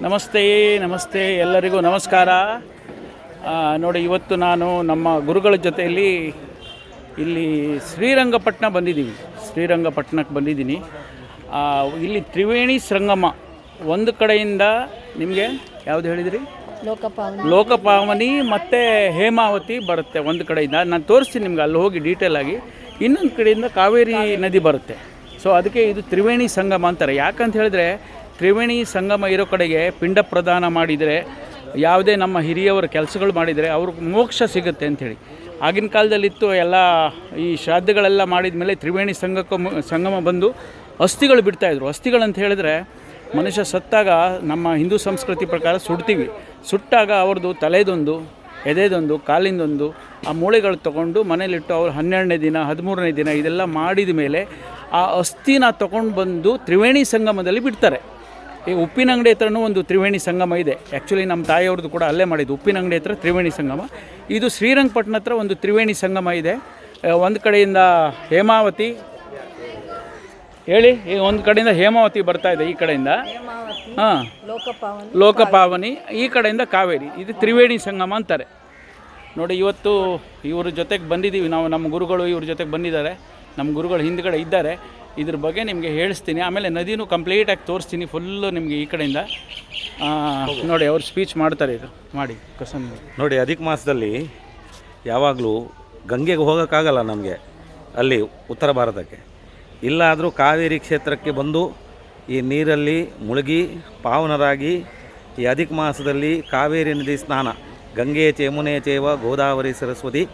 ನಮಸ್ತೆ ನಮಸ್ತೆ ಎಲ್ಲರಿಗೂ ನಮಸ್ಕಾರ. ನೋಡಿ, ಇವತ್ತು ನಾನು ನಮ್ಮ ಗುರುಗಳ ಜೊತೆಯಲ್ಲಿ ಇಲ್ಲಿ ಶ್ರೀರಂಗಪಟ್ಟಣ ಶ್ರೀರಂಗಪಟ್ಟಣಕ್ಕೆ ಬಂದಿದ್ದೀನಿ. ಇಲ್ಲಿ ತ್ರಿವೇಣಿ ಸಂಗಮ ಒಂದು ಕಡೆಯಿಂದ ನಿಮಗೆ ಯಾವುದು ಹೇಳಿದ್ರಿ, ಲೋಕಪಾವನಿ ಮತ್ತು ಹೇಮಾವತಿ ಬರುತ್ತೆ ಒಂದು ಕಡೆಯಿಂದ. ನಾನು ತೋರಿಸ್ತೀನಿ ನಿಮ್ಗೆ, ಅಲ್ಲಿ ಹೋಗಿ ಡೀಟೇಲಾಗಿ. ಇನ್ನೊಂದು ಕಡೆಯಿಂದ ಕಾವೇರಿ ನದಿ ಬರುತ್ತೆ. ಸೊ ಅದಕ್ಕೆ ಇದು ತ್ರಿವೇಣಿ ಸಂಗಮ ಅಂತಾರೆ. ಯಾಕಂತ ಹೇಳಿದ್ರೆ, ತ್ರಿವೇಣಿ ಸಂಗಮ ಇರೋ ಕಡೆಗೆ ಪಿಂಡ ಪ್ರದಾನ ಮಾಡಿದರೆ, ಯಾವುದೇ ನಮ್ಮ ಹಿರಿಯವರು ಕೆಲಸಗಳು ಮಾಡಿದರೆ ಅವ್ರಿಗೆ ಮೋಕ್ಷ ಸಿಗುತ್ತೆ ಅಂಥೇಳಿ ಆಗಿನ ಕಾಲದಲ್ಲಿತ್ತು. ಎಲ್ಲ ಈ ಶ್ರಾದ್ದಗಳೆಲ್ಲ ಮಾಡಿದ ಮೇಲೆ ತ್ರಿವೇಣಿ ಸಂಗಮ ಬಂದು ಅಸ್ಥಿಗಳು ಬಿಡ್ತಾಯಿದ್ರು. ಅಸ್ಥಿಗಳಂತ ಹೇಳಿದ್ರೆ, ಮನುಷ್ಯ ಸತ್ತಾಗ ನಮ್ಮ ಹಿಂದೂ ಸಂಸ್ಕೃತಿ ಪ್ರಕಾರ ಸುಡ್ತೀವಿ. ಸುಟ್ಟಾಗ ಅವ್ರದ್ದು ತಲೆದೊಂದು, ಎದೆದೊಂದು, ಕಾಲಿಂದೊಂದು, ಆ ಮೂಳೆಗಳು ತೊಗೊಂಡು ಮನೇಲಿಟ್ಟು ಅವ್ರು 12ನೇ ದಿನ 13ನೇ ದಿನ ಇದೆಲ್ಲ ಮಾಡಿದ ಮೇಲೆ ಆ ಅಸ್ಥಿನ ತೊಗೊಂಡು ಬಂದು ತ್ರಿವೇಣಿ ಸಂಗಮದಲ್ಲಿ ಬಿಡ್ತಾರೆ. ಈ ಉಪ್ಪಿನಂಗಡಿ ಹತ್ರನೂ ಒಂದು ತ್ರಿವೇಣಿ ಸಂಗಮ ಇದೆ. ಆ್ಯಕ್ಚುಲಿ ನಮ್ಮ ತಾಯಿಯವ್ರದ್ದು ಕೂಡ ಅಲ್ಲೇ ಮಾಡಿದ್ದು, ಉಪ್ಪಿನಂಗಡಿ ಹತ್ರ ತ್ರಿವೇಣಿ ಸಂಗಮ. ಇದು ಶ್ರೀರಂಗಪಟ್ಟಣ ಹತ್ರ ಒಂದು ತ್ರಿವೇಣಿ ಸಂಗಮ ಇದೆ. ಒಂದು ಕಡೆಯಿಂದ ಹೇಮಾವತಿ ಹೇಳಿ, ಒಂದು ಕಡೆಯಿಂದ ಹೇಮಾವತಿ ಬರ್ತಾ ಇದೆ, ಈ ಕಡೆಯಿಂದ ಲೋಕಪಾವನಿ, ಈ ಕಡೆಯಿಂದ ಕಾವೇರಿ. ಇದು ತ್ರಿವೇಣಿ ಸಂಗಮ ಅಂತಾರೆ. ನೋಡಿ, ಇವತ್ತು ಇವ್ರ ಜೊತೆಗೆ ಬಂದಿದ್ದೀವಿ ನಾವು. ನಮ್ಮ ಗುರುಗಳು ಇವ್ರ ಜೊತೆಗೆ ಬಂದಿದ್ದಾರೆ. ನಮ್ಮ ಗುರುಗಳು ಹಿಂದ್ಗಡೆ ಇದ್ದಾರೆ. ಇದ್ರ ಬಗ್ಗೆ ನಿಮಗೆ ಹೇಳಿಸ್ತೀನಿ. ಆಮೇಲೆ ನದಿನೂ ಕಂಪ್ಲೀಟಾಗಿ ತೋರಿಸ್ತೀನಿ ಫುಲ್ಲು ನಿಮಗೆ ಈ ಕಡೆಯಿಂದ. ನೋಡಿ, ಅವ್ರು ಸ್ಪೀಚ್ ಮಾಡ್ತಾರೆ. ಇದು ಮಾಡಿ ಕಸನ್ ನೋಡಿ. ಅಧಿಕ ಮಾಸದಲ್ಲಿ ಯಾವಾಗಲೂ ಗಂಗೆಗೆ ಹೋಗೋಕ್ಕಾಗಲ್ಲ ನಮಗೆ, ಅಲ್ಲಿ ಉತ್ತರ ಭಾರತಕ್ಕೆ. ಇಲ್ಲಾದರೂ ಕಾವೇರಿ ಕ್ಷೇತ್ರಕ್ಕೆ ಬಂದು ಈ ನೀರಲ್ಲಿ ಮುಳುಗಿ ಪಾವನರಾಗಿ ಈ ಅಧಿಕ ಮಾಸದಲ್ಲಿ ಕಾವೇರಿ ನದಿ ಸ್ನಾನ, ಗಂಗೆ ಯಮುನೆ ಚೈವ ಗೋದಾವರಿ ಸರಸ್ವತಿ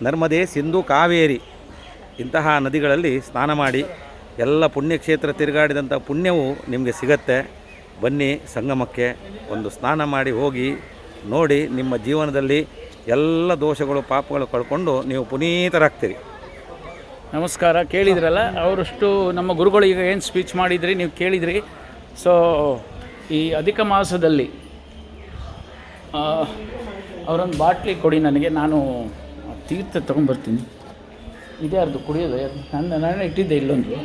ನರ್ಮದೆ ಸಿಂಧು ಕಾವೇರಿ, ಇಂತಹ ನದಿಗಳಲ್ಲಿ ಸ್ನಾನ ಮಾಡಿ ಎಲ್ಲ ಪುಣ್ಯಕ್ಷೇತ್ರ ತಿರುಗಾಡಿದಂಥ ಪುಣ್ಯವು ನಿಮಗೆ ಸಿಗತ್ತೆ. ಬನ್ನಿ ಸಂಗಮಕ್ಕೆ, ಒಂದು ಸ್ನಾನ ಮಾಡಿ ಹೋಗಿ ನೋಡಿ. ನಿಮ್ಮ ಜೀವನದಲ್ಲಿ ಎಲ್ಲ ದೋಷಗಳು ಪಾಪಗಳು ಕಳ್ಕೊಂಡು ನೀವು ಪುನೀತರಾಗ್ತೀರಿ. ನಮಸ್ಕಾರ. ಕೇಳಿದ್ರಲ್ಲ, ಅವರಷ್ಟು ನಮ್ಮ ಗುರುಗಳು ಈಗ ಏನು ಸ್ಪೀಚ್ ಮಾಡಿದ್ರಿ ನೀವು ಕೇಳಿದ್ರಿ. ಸೊ ಈ ಅಧಿಕ ಮಾಸದಲ್ಲಿ ಅವರೊಂದು ಬಾಟ್ಲಿ ಕೊಡಿ ನನಗೆ, ನಾನು ತೀರ್ಥ ತೊಗೊಂಬರ್ತೀನಿ. ಇದೇ ಅರ್ದು ಕುಡಿಯೋದು, ನಾನು ಇಟ್ಟಿದ್ದೆ ಇಲ್ಲೊಂದು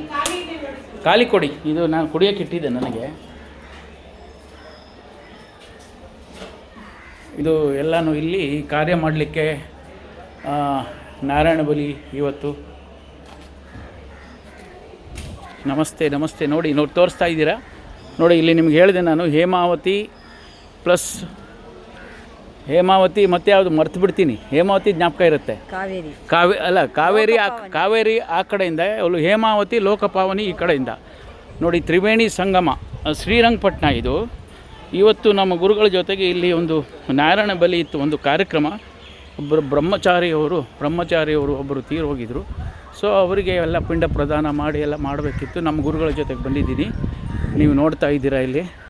ಖಾಲಿ ಕೊಡಿ. ಇದು ನಾನು ಕುಡಿಯೋಕ್ಕೆ ಇಟ್ಟಿದ್ದೆ ನನಗೆ. ಇದು ಎಲ್ಲನೂ ಇಲ್ಲಿ ಕಾರ್ಯ ಮಾಡಲಿಕ್ಕೆ ನಾರಾಯಣ ಬಲಿ ಇವತ್ತು. ನಮಸ್ತೆ ನಮಸ್ತೆ. ನೋಡಿ ತೋರಿಸ್ತಾ ಇದ್ದೀರಾ. ನೋಡಿ, ಇಲ್ಲಿ ನಿಮ್ಗೆ ಹೇಳಿದೆ ನಾನು, ಹೇಮಾವತಿ ಪ್ಲಸ್ ಹೇಮಾವತಿ ಮತ್ತು ಯಾವುದು ಮರ್ತು ಬಿಡ್ತೀನಿ, ಹೇಮಾವತಿ ಜ್ಞಾಪಕ ಇರುತ್ತೆ. ಕಾವೇರಿ ಆ ಕಡೆಯಿಂದ, ಅವಳು ಹೇಮಾವತಿ ಲೋಕಪಾವನಿ ಈ ಕಡೆಯಿಂದ. ನೋಡಿ, ತ್ರಿವೇಣಿ ಸಂಗಮ ಶ್ರೀರಂಗಪಟ್ಟಣ ಇದು. ಇವತ್ತು ನಮ್ಮ ಗುರುಗಳ ಜೊತೆಗೆ ಇಲ್ಲಿ ಒಂದು ನಾರಾಯಣ ಬಲಿ ಇತ್ತು, ಒಂದು ಕಾರ್ಯಕ್ರಮ. ಒಬ್ಬರು ಬ್ರಹ್ಮಚಾರಿಯವರು ಒಬ್ಬರು ತೀರು ಹೋಗಿದ್ದರು. ಸೊ ಅವರಿಗೆ ಎಲ್ಲ ಪಿಂಡ ಪ್ರದಾನ ಮಾಡಿ ಎಲ್ಲ ಮಾಡಬೇಕಿತ್ತು. ನಮ್ಮ ಗುರುಗಳ ಜೊತೆಗೆ ಬಂದಿದ್ದೀನಿ, ನೀವು ನೋಡ್ತಾ ಇದ್ದೀರಾ ಇಲ್ಲಿ.